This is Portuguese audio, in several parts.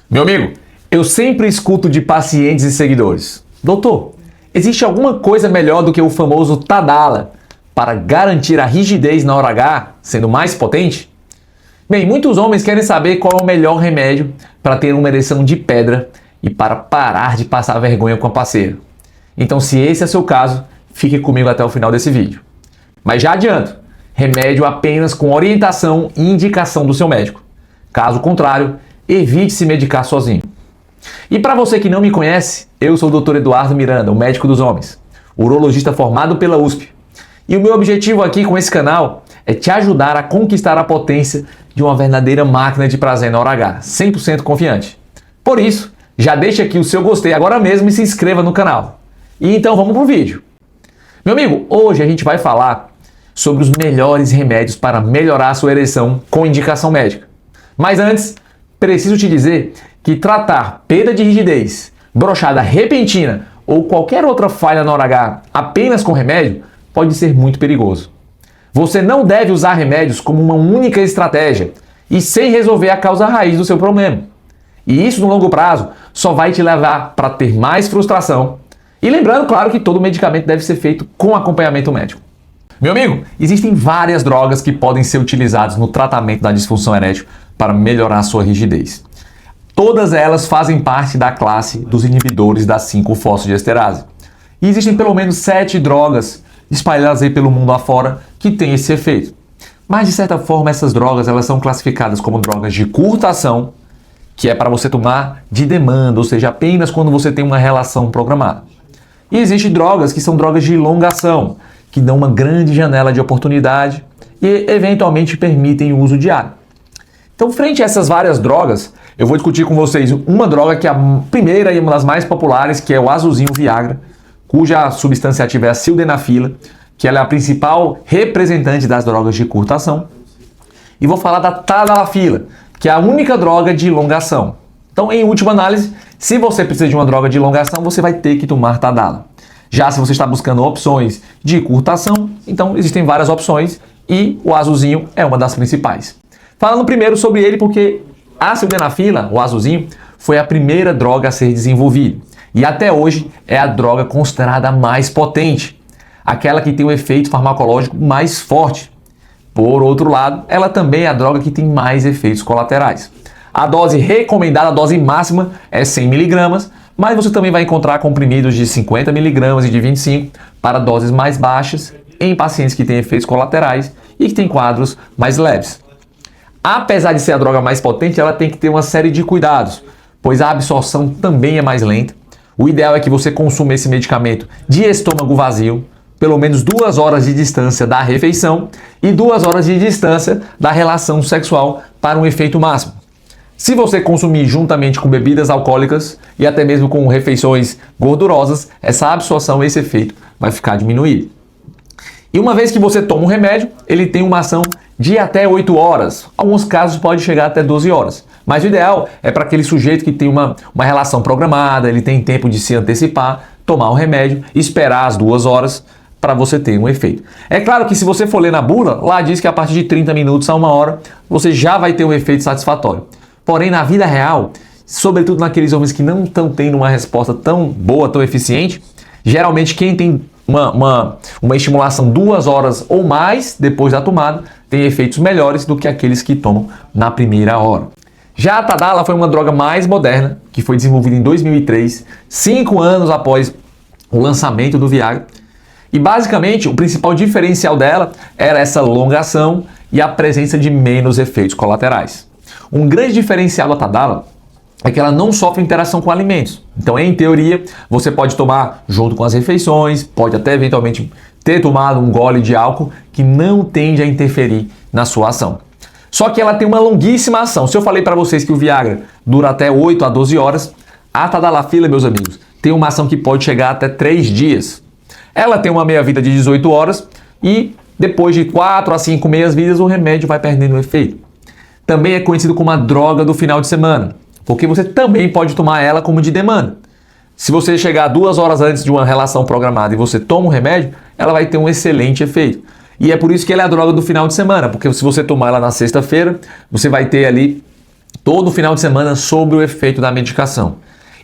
Meu amigo, eu sempre escuto de pacientes e seguidores: doutor, existe alguma coisa melhor do que o famoso Tadala para garantir a rigidez na hora H, sendo mais potente? Bem, muitos homens querem saber qual é o melhor remédio para ter uma ereção de pedra e para parar de passar vergonha com a parceira. Então, se esse é seu caso, fique comigo até o final desse vídeo. Mas já adianto, remédio apenas com orientação e indicação do seu médico. Caso contrário, evite se medicar sozinho. E para você que não me conhece, eu sou o Dr. Eduardo Miranda, o médico dos homens, urologista formado pela USP. E o meu objetivo aqui com esse canal é te ajudar a conquistar a potência de uma verdadeira máquina de prazer na hora H, 100% confiante. Por isso, já deixa aqui o seu gostei agora mesmo e se inscreva no canal. E então vamos pro vídeo. Meu amigo, hoje a gente vai falar sobre os melhores remédios para melhorar a sua ereção com indicação médica. Mas antes, preciso te dizer que tratar perda de rigidez, brochada repentina ou qualquer outra falha na hora H apenas com remédio pode ser muito perigoso. Você não deve usar remédios como uma única estratégia e sem resolver a causa raiz do seu problema. E isso no longo prazo só vai te levar para ter mais frustração. E lembrando, claro, que todo medicamento deve ser feito com acompanhamento médico. Meu amigo, existem várias drogas que podem ser utilizadas no tratamento da disfunção erétil para melhorar a sua rigidez. Todas elas fazem parte da classe dos inibidores da 5-fosfodiesterase. E existem pelo menos 7 drogas espalhadas aí pelo mundo afora que têm esse efeito. Mas de certa forma essas drogas elas são classificadas como drogas de curta ação, que é para você tomar de demanda, ou seja, apenas quando você tem uma relação programada. E existem drogas que são drogas de longa ação, que dão uma grande janela de oportunidade e eventualmente permitem o uso diário. Então, frente a essas várias drogas, eu vou discutir com vocês uma droga que é a primeira e uma das mais populares, que é o azulzinho Viagra, cuja substância ativa é a sildenafila, que ela é a principal representante das drogas de curta ação. E vou falar da tadalafila, que é a única droga de longa ação. Então, em última análise, se você precisa de uma droga de longa ação, você vai ter que tomar Tadala. Já se você está buscando opções de curta ação, então existem várias opções e o azulzinho é uma das principais. Falando primeiro sobre ele, porque a sildenafila, o azulzinho, foi a primeira droga a ser desenvolvida. E até hoje é a droga considerada mais potente, aquela que tem o efeito farmacológico mais forte. Por outro lado, ela também é a droga que tem mais efeitos colaterais. A dose recomendada, a dose máxima, é 100 mg, mas você também vai encontrar comprimidos de 50 mg e de 25 para doses mais baixas em pacientes que têm efeitos colaterais e que têm quadros mais leves. Apesar de ser a droga mais potente, ela tem que ter uma série de cuidados, pois a absorção também é mais lenta. O ideal é que você consuma esse medicamento de estômago vazio, pelo menos 2 horas de distância da refeição e 2 horas de distância da relação sexual para um efeito máximo. Se você consumir juntamente com bebidas alcoólicas e até mesmo com refeições gordurosas, essa absorção, esse efeito vai ficar diminuído. E uma vez que você toma um remédio, ele tem uma ação de até 8 horas. Em alguns casos pode chegar até 12 horas. Mas o ideal é para aquele sujeito que tem uma relação programada, ele tem tempo de se antecipar, tomar o remédio, esperar as 2 horas para você ter um efeito. É claro que se você for ler na bula, lá diz que a partir de 30 minutos a 1 hora, você já vai ter um efeito satisfatório. Porém, na vida real, sobretudo naqueles homens que não estão tendo uma resposta tão boa, tão eficiente, geralmente quem tem uma estimulação 2 horas ou mais depois da tomada tem efeitos melhores do que aqueles que tomam na primeira hora. Já a Tadala foi uma droga mais moderna, que foi desenvolvida em 2003, 5 anos após o lançamento do Viagra. E basicamente o principal diferencial dela era essa longa ação e a presença de menos efeitos colaterais. Um grande diferencial da Tadala é que ela não sofre interação com alimentos. Então, em teoria, você pode tomar junto com as refeições, pode até eventualmente ter tomado um gole de álcool que não tende a interferir na sua ação. Só que ela tem uma longuíssima ação. Se eu falei para vocês que o Viagra dura até 8 a 12 horas, a tadalafila, meus amigos, tem uma ação que pode chegar até 3 dias. Ela tem uma meia-vida de 18 horas e depois de 4 a 5 meias-vidas o remédio vai perdendo o efeito. Também é conhecido como a droga do final de semana, porque você também pode tomar ela como de demanda. Se você chegar 2 horas antes de uma relação programada e você toma um remédio, ela vai ter um excelente efeito. E é por isso que ela é a droga do final de semana, porque se você tomar ela na sexta-feira, você vai ter ali todo final de semana sobre o efeito da medicação.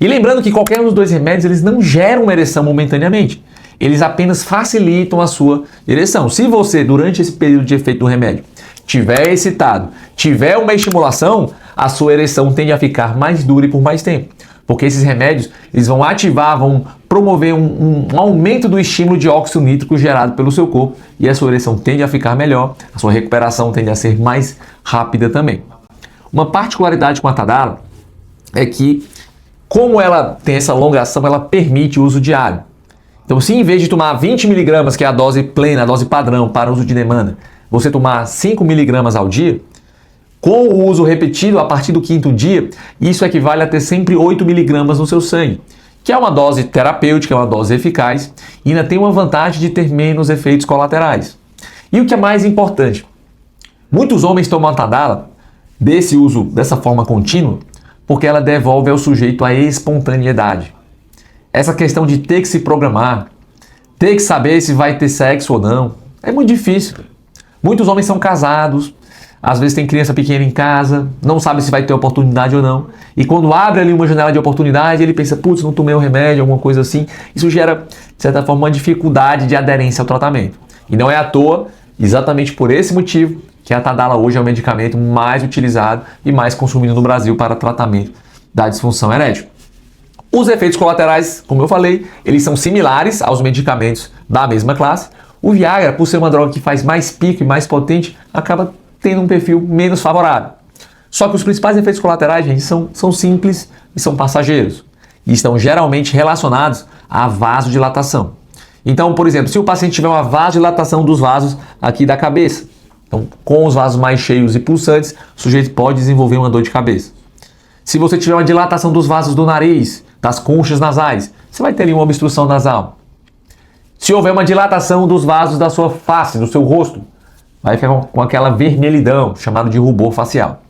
E lembrando que qualquer um dos dois remédios, eles não geram uma ereção momentaneamente. Eles apenas facilitam a sua ereção. Se você, durante esse período de efeito do remédio, tiver excitado, tiver uma estimulação, a sua ereção tende a ficar mais dura e por mais tempo. Porque esses remédios, eles vão ativar, vão promover um aumento do estímulo de óxido nítrico gerado pelo seu corpo e a sua ereção tende a ficar melhor, a sua recuperação tende a ser mais rápida também. Uma particularidade com a Tadala é que, como ela tem essa longa ação, ela permite o uso diário. Então, se em vez de tomar 20 mg, que é a dose plena, a dose padrão para uso de demanda, você tomar 5 mg ao dia, com o uso repetido a partir do 5º dia, isso equivale a ter sempre 8 mg no seu sangue, que é uma dose terapêutica, é uma dose eficaz e ainda tem uma vantagem de ter menos efeitos colaterais. E o que é mais importante, muitos homens tomam a Tadala desse uso dessa forma contínua porque ela devolve ao sujeito a espontaneidade. Essa questão de ter que se programar, ter que saber se vai ter sexo ou não, é muito difícil. Muitos homens são casados, às vezes tem criança pequena em casa, não sabe se vai ter oportunidade ou não. E quando abre ali uma janela de oportunidade, ele pensa, putz, não tomei o remédio, alguma coisa assim. Isso gera, de certa forma, uma dificuldade de aderência ao tratamento. E não é à toa, exatamente por esse motivo, que a Tadala hoje é o medicamento mais utilizado e mais consumido no Brasil para tratamento da disfunção erétil. Os efeitos colaterais, como eu falei, eles são similares aos medicamentos da mesma classe. O Viagra, por ser uma droga que faz mais pico e mais potente, acaba tendo um perfil menos favorável. Só que os principais efeitos colaterais, gente, são simples e são passageiros. E estão geralmente relacionados à vasodilatação. Então, por exemplo, se o paciente tiver uma vasodilatação dos vasos aqui da cabeça, então, com os vasos mais cheios e pulsantes, o sujeito pode desenvolver uma dor de cabeça. Se você tiver uma dilatação dos vasos do nariz, das conchas nasais, você vai ter ali uma obstrução nasal. Se houver uma dilatação dos vasos da sua face, do seu rosto, vai ficar com aquela vermelhidão, chamado de rubor facial.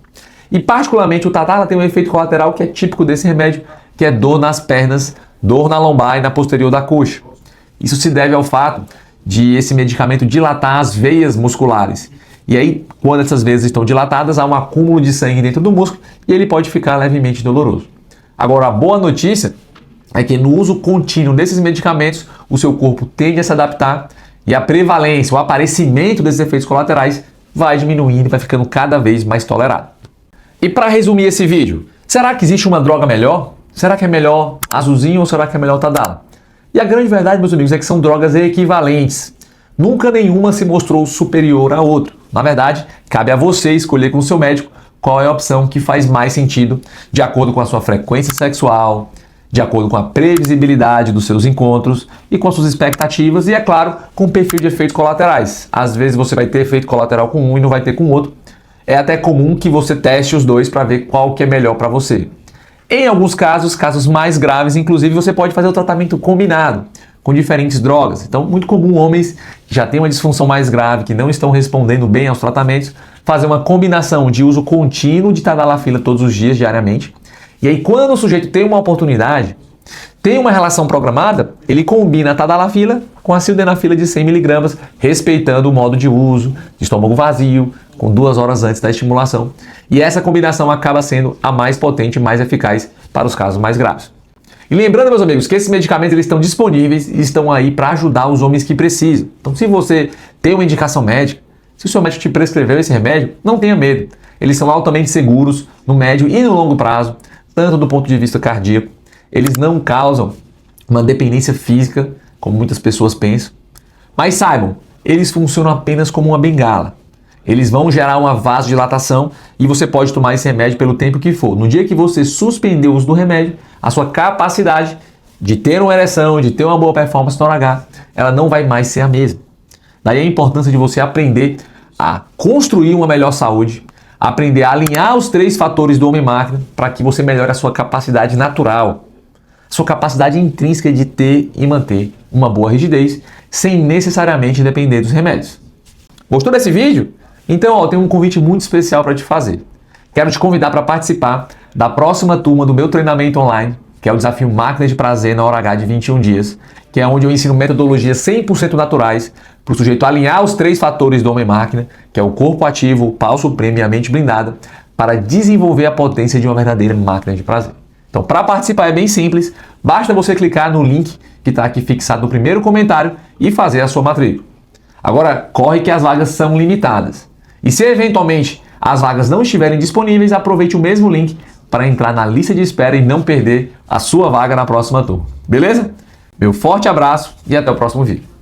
E particularmente o Tadala tem um efeito colateral que é típico desse remédio, que é dor nas pernas, dor na lombar e na posterior da coxa. Isso se deve ao fato de esse medicamento dilatar as veias musculares. E aí, quando essas veias estão dilatadas, há um acúmulo de sangue dentro do músculo e ele pode ficar levemente doloroso. Agora, a boa notícia é que no uso contínuo desses medicamentos, o seu corpo tende a se adaptar e a prevalência, o aparecimento desses efeitos colaterais vai diminuindo e vai ficando cada vez mais tolerado. E para resumir esse vídeo, será que existe uma droga melhor? Será que é melhor azulzinho ou será que é melhor Tadala? E a grande verdade, meus amigos, é que são drogas equivalentes. Nunca nenhuma se mostrou superior à outra. Na verdade, cabe a você escolher com o seu médico qual é a opção que faz mais sentido de acordo com a sua frequência sexual, de acordo com a previsibilidade dos seus encontros e com as suas expectativas e, é claro, com o perfil de efeitos colaterais. Às vezes você vai ter efeito colateral com um e não vai ter com o outro. É até comum que você teste os dois para ver qual que é melhor para você. Em alguns casos, casos mais graves, inclusive, você pode fazer o tratamento combinado com diferentes drogas. Então, muito comum homens que já têm uma disfunção mais grave, que não estão respondendo bem aos tratamentos, fazer uma combinação de uso contínuo de tadalafila todos os dias, diariamente. E aí, quando o sujeito tem uma oportunidade, tem uma relação programada, ele combina a tadalafila com a sildenafila de 100 mg, respeitando o modo de uso, de estômago vazio, com 2 horas antes da estimulação. E essa combinação acaba sendo a mais potente e mais eficaz para os casos mais graves. E lembrando, meus amigos, que esses medicamentos eles estão disponíveis e estão aí para ajudar os homens que precisam. Então, se você tem uma indicação médica, se o seu médico te prescreveu esse remédio, não tenha medo. Eles são altamente seguros no médio e no longo prazo, tanto do ponto de vista cardíaco. Eles não causam uma dependência física, como muitas pessoas pensam. Mas saibam, eles funcionam apenas como uma bengala. Eles vão gerar uma vasodilatação e você pode tomar esse remédio pelo tempo que for. No dia que você suspender o uso do remédio, a sua capacidade de ter uma ereção, de ter uma boa performance no hora H, ela não vai mais ser a mesma. Daí a importância de você aprender a construir uma melhor saúde, aprender a alinhar os 3 fatores do homem-máquina para que você melhore a sua capacidade natural, a sua capacidade intrínseca de ter e manter uma boa rigidez, sem necessariamente depender dos remédios. Gostou desse vídeo? Então, eu tenho um convite muito especial para te fazer. Quero te convidar para participar da próxima turma do meu treinamento online, que é o Desafio Máquina de Prazer na Hora H de 21 dias, que é onde eu ensino metodologias 100% naturais para o sujeito alinhar os 3 fatores do homem-máquina, que é o corpo ativo, o pau supremo e a mente blindada, para desenvolver a potência de uma verdadeira máquina de prazer. Então, para participar é bem simples, basta você clicar no link que está aqui fixado no primeiro comentário e fazer a sua matrícula. Agora, corre que as vagas são limitadas. E se eventualmente as vagas não estiverem disponíveis, aproveite o mesmo link para entrar na lista de espera e não perder a sua vaga na próxima turma. Beleza? Meu forte abraço e até o próximo vídeo.